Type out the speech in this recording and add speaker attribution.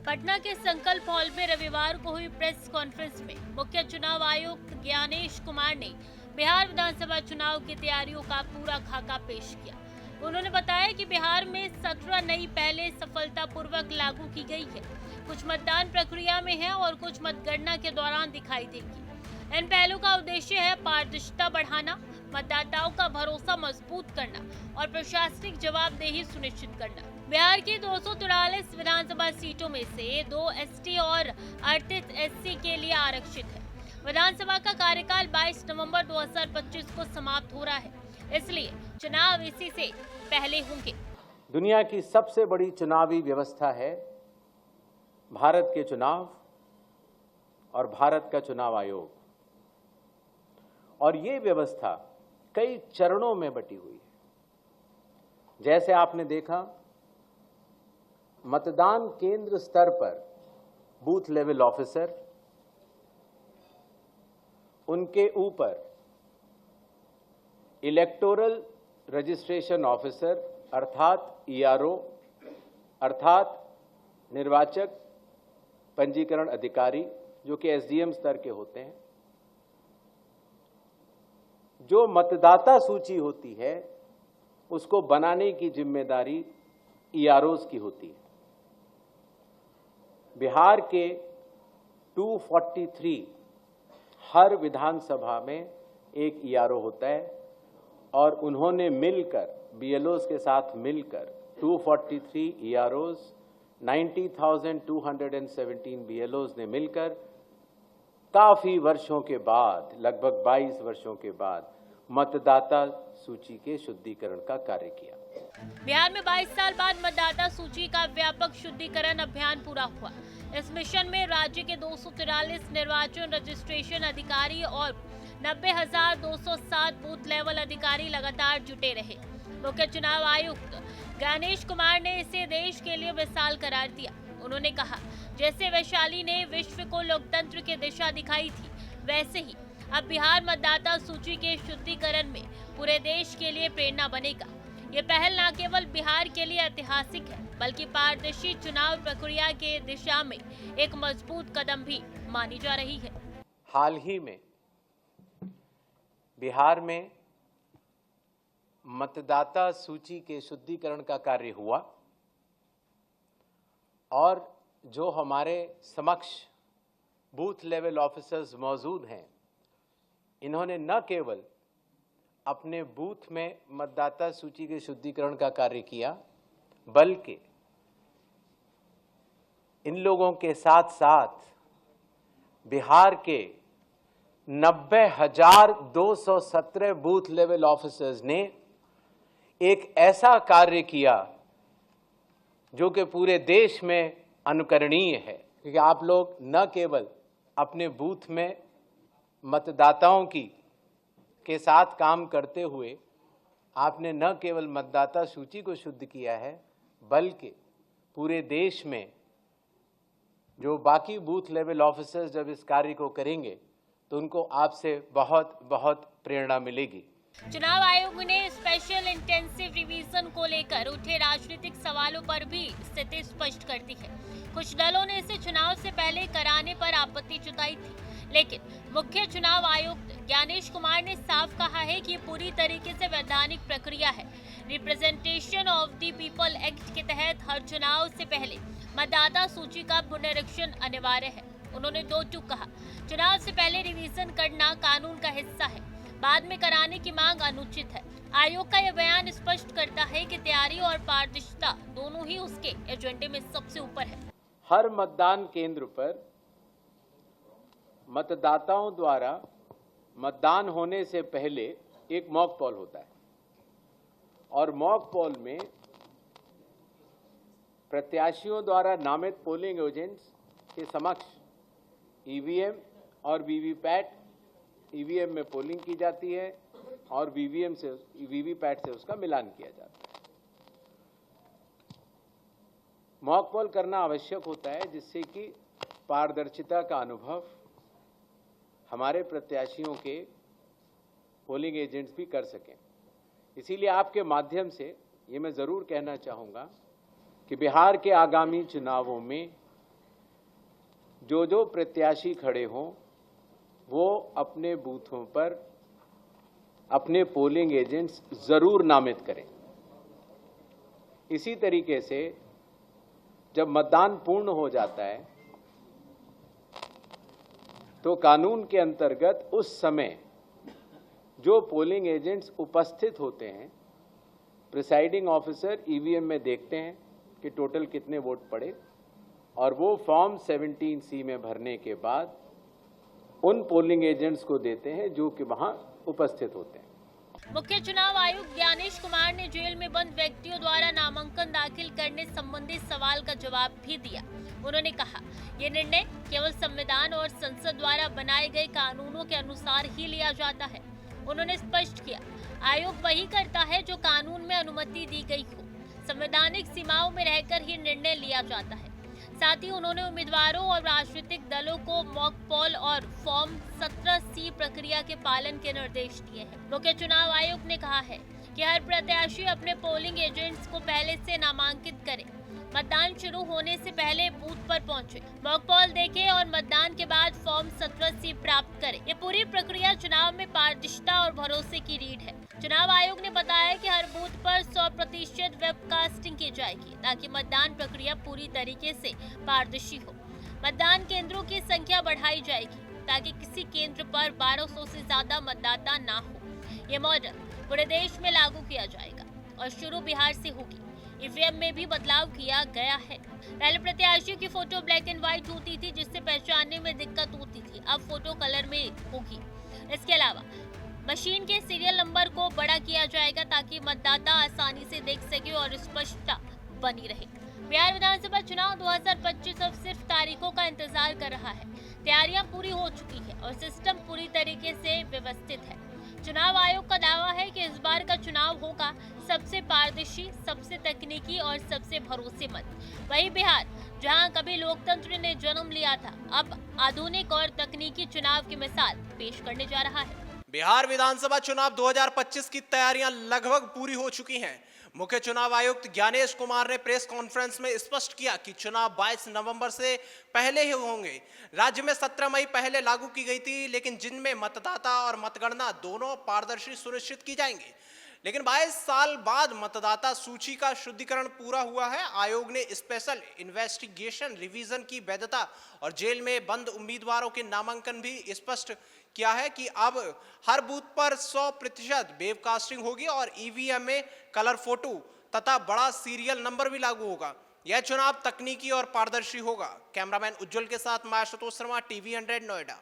Speaker 1: पटना के संकल्प हॉल में रविवार को हुई प्रेस कॉन्फ्रेंस में मुख्य चुनाव आयुक्त ज्ञानेश कुमार ने बिहार विधानसभा चुनाव की तैयारियों का पूरा खाका पेश किया। उन्होंने बताया कि बिहार में 17 नई पहलें सफलतापूर्वक लागू की गई है। कुछ मतदान प्रक्रिया में है और कुछ मतगणना के दौरान दिखाई देगी। इन पहलों का उद्देश्य है पारदर्शिता बढ़ाना, मतदाताओं का भरोसा मजबूत करना और प्रशासनिक जवाबदेही सुनिश्चित करना। बिहार की 243 विधानसभा सीटों में से 2 एसटी और 38 एससी के लिए आरक्षित है। विधानसभा का कार्यकाल 22 नवंबर 2025 को समाप्त हो रहा है, इसलिए चुनाव इसी से पहले होंगे।
Speaker 2: दुनिया की सबसे बड़ी चुनावी व्यवस्था है भारत के चुनाव और भारत का चुनाव आयोग, और ये व्यवस्था कई चरणों में बटी हुई है। जैसे आपने देखा, मतदान केंद्र स्तर पर बूथ लेवल ऑफिसर, उनके ऊपर इलेक्टोरल रजिस्ट्रेशन ऑफिसर अर्थात ईआरओ अर्थात निर्वाचक पंजीकरण अधिकारी, जो कि एसडीएम स्तर के होते हैं। जो मतदाता सूची होती है उसको बनाने की जिम्मेदारी ईआरओज की होती है। बिहार के 243 हर विधानसभा में एक ईआरओ होता है और उन्होंने मिलकर बीएलओज के साथ मिलकर 243 ईआरओज 90,217 बीएलओज ने मिलकर काफी वर्षों के बाद, लगभग 22 वर्षों के बाद मतदाता सूची के शुद्धिकरण का कार्य किया।
Speaker 1: बिहार में 22 साल बाद मतदाता सूची का व्यापक शुद्धिकरण अभियान पूरा हुआ। इस मिशन में राज्य के 243 निर्वाचन रजिस्ट्रेशन अधिकारी और 90,207 बूथ लेवल अधिकारी लगातार जुटे रहे। मुख्य चुनाव आयुक्त ज्ञानेश कुमार ने इसे देश के लिए मिसाल करार दिया। उन्होंने कहा, जैसे वैशाली ने विश्व को लोकतंत्र की दिशा दिखाई थी, वैसे ही अब बिहार मतदाता सूची के शुद्धिकरण में पूरे देश के लिए प्रेरणा बनेगा। ये पहल न केवल बिहार के लिए ऐतिहासिक है, बल्कि पारदर्शी चुनाव प्रक्रिया के दिशा में एक मजबूत कदम भी मानी जा रही है।
Speaker 2: हाल ही में बिहार में मतदाता सूची के शुद्धिकरण का कार्य हुआ और जो हमारे समक्ष बूथ लेवल ऑफिसर्स मौजूद हैं, इन्होंने न केवल अपने बूथ में मतदाता सूची के शुद्धिकरण का कार्य किया, बल्कि इन लोगों के साथ साथ बिहार के 90,217 बूथ लेवल ऑफिसर्स ने एक ऐसा कार्य किया जो कि पूरे देश में अनुकरणीय है। क्योंकि आप लोग न केवल अपने बूथ में मतदाताओं के साथ काम करते हुए आपने न केवल मतदाता सूची को शुद्ध किया है, बल्कि पूरे देश में जो बाकी बूथ लेवल ऑफिसर्स जब इस कार्य को करेंगे तो उनको आपसे बहुत बहुत प्रेरणा मिलेगी।
Speaker 1: चुनाव आयोग ने स्पेशल इंटेंसिव रिवीजन को लेकर उठे राजनीतिक सवालों पर भी स्थिति स्पष्ट कर दी है। कुछ दलों ने इसे चुनाव से पहले कराने पर आपत्ति जताई थी, लेकिन मुख्य चुनाव आयुक्त ज्ञानेश कुमार ने साफ कहा है कि पूरी तरीके से वैधानिक प्रक्रिया है। Representation of the people act के तहत हर चुनाव से पहले मतदाता सूची का पुनरीक्षण अनिवार्य है। उन्होंने दो टूक कहा, चुनाव से पहले रिवीजन करना कानून का हिस्सा है, बाद में कराने की मांग अनुचित है। आयोग का यह बयान स्पष्ट करता है कि तैयारी और पारदर्शिता दोनों ही उसके एजेंडे में सबसे ऊपर है।
Speaker 2: हर मतदान केंद्र पर मतदाताओं द्वारा मतदान होने से पहले एक मॉक पोल होता है और मॉक पोल में प्रत्याशियों द्वारा नामित पोलिंग एजेंट्स के समक्ष ईवीएम और वीवीपैट, ईवीएम में पोलिंग की जाती है और वीवीपैट से उसका मिलान किया जाता है। मॉक पोल करना आवश्यक होता है जिससे कि पारदर्शिता का अनुभव हमारे प्रत्याशियों के पोलिंग एजेंट्स भी कर सकें। इसीलिए आपके माध्यम से ये मैं ज़रूर कहना चाहूँगा कि बिहार के आगामी चुनावों में जो प्रत्याशी खड़े हों वो अपने बूथों पर अपने पोलिंग एजेंट्स जरूर नामित करें। इसी तरीके से जब मतदान पूर्ण हो जाता है तो कानून के अंतर्गत उस समय जो पोलिंग एजेंट्स उपस्थित होते हैं, प्रिसाइडिंग ऑफिसर ईवीएम में देखते हैं कि टोटल कितने वोट पड़े और वो फॉर्म 17C में भरने के बाद उन पोलिंग एजेंट्स को देते हैं जो कि वहां उपस्थित होते हैं।
Speaker 1: मुख्य चुनाव आयुक्त ज्ञानेश कुमार ने जेल में बंद व्यक्तियों द्वारा नामांकन दाखिल करने संबंधी सवाल का जवाब भी दिया। उन्होंने कहा, ये निर्णय केवल संविधान और संसद द्वारा बनाए गए कानूनों के अनुसार ही लिया जाता है। उन्होंने स्पष्ट किया, आयोग वही करता है जो कानून में अनुमति दी गई हो। संवैधानिक सीमाओं में रहकर ही निर्णय लिया जाता है। साथ ही उन्होंने उम्मीदवारों और राजनीतिक दलों को मॉक पोल और फॉर्म 17C प्रक्रिया के पालन के निर्देश दिए हैं। मुख्य चुनाव आयुक्त ने कहा है कि हर प्रत्याशी अपने पोलिंग एजेंट्स को पहले से नामांकित करे, मतदान शुरू होने से पहले बूथ पर पहुंचे, मॉक पोल देखें और मतदान के बाद फॉर्म 17C प्राप्त करें। ये पूरी प्रक्रिया चुनाव में पारदर्शिता और भरोसे की रीढ़ है। चुनाव आयोग ने बताया कि हर बूथ पर 100% वेबकास्टिंग की जाएगी ताकि मतदान प्रक्रिया पूरी तरीके से पारदर्शी हो। मतदान केंद्रों की संख्या बढ़ाई जाएगी ताकि किसी केंद्र पर 1200 से ज्यादा मतदाता ना हो। ये मॉडल पूरे देश में लागू किया जाएगा और शुरू बिहार से होगी। ईवीएम में भी बदलाव किया गया है। पहले प्रत्याशियों की फोटो ब्लैक एंड व्हाइट होती थी जिससे पहचानने में दिक्कत होती थी, अब फोटो कलर में होगी। इसके अलावा मशीन के सीरियल नंबर को बड़ा किया जाएगा ताकि मतदाता आसानी से देख सके और स्पष्टता बनी रहे। बिहार विधानसभा चुनाव 2025 अब सिर्फ तारीखों का इंतजार कर रहा है। तैयारियां पूरी हो चुकी है और सिस्टम पूरी तरीके से व्यवस्थित है। चुनाव आयोग का दावा है कि इस बार का चुनाव होगा सबसे पारदर्शी, सबसे तकनीकी और सबसे भरोसेमंद। वही बिहार, जहां कभी लोकतंत्र ने जन्म लिया था, अब आधुनिक और तकनीकी चुनाव की मिसाल पेश करने जा रहा है।
Speaker 3: बिहार विधानसभा चुनाव 2025 की तैयारियां लगभग पूरी हो चुकी हैं। मुख्य चुनाव आयुक्त ज्ञानेश कुमार ने प्रेस कॉन्फ्रेंस में स्पष्ट किया कि चुनाव 22 नवंबर से पहले ही होंगे। राज्य में 17 मई पहले लागू की गई थी, लेकिन जिनमें मतदाता और मतगणना दोनों पारदर्शी सुनिश्चित की जाएंगी। लेकिन 22 साल बाद मतदाता सूची का शुद्धिकरण पूरा हुआ है। आयोग ने स्पेशल इन्वेस्टिगेशन रिवीजन की वैधता और जेल में बंद उम्मीदवारों के नामांकन भी स्पष्ट किया है कि अब हर बूथ पर 100% वेबकास्टिंग होगी और ईवीएम में कलर फोटो तथा बड़ा सीरियल नंबर भी लागू होगा। यह चुनाव तकनीकी और पारदर्शी होगा। कैमरामैन उज्जवल के साथ मैं आशुतोष शर्मा, TV 100 नोएडा।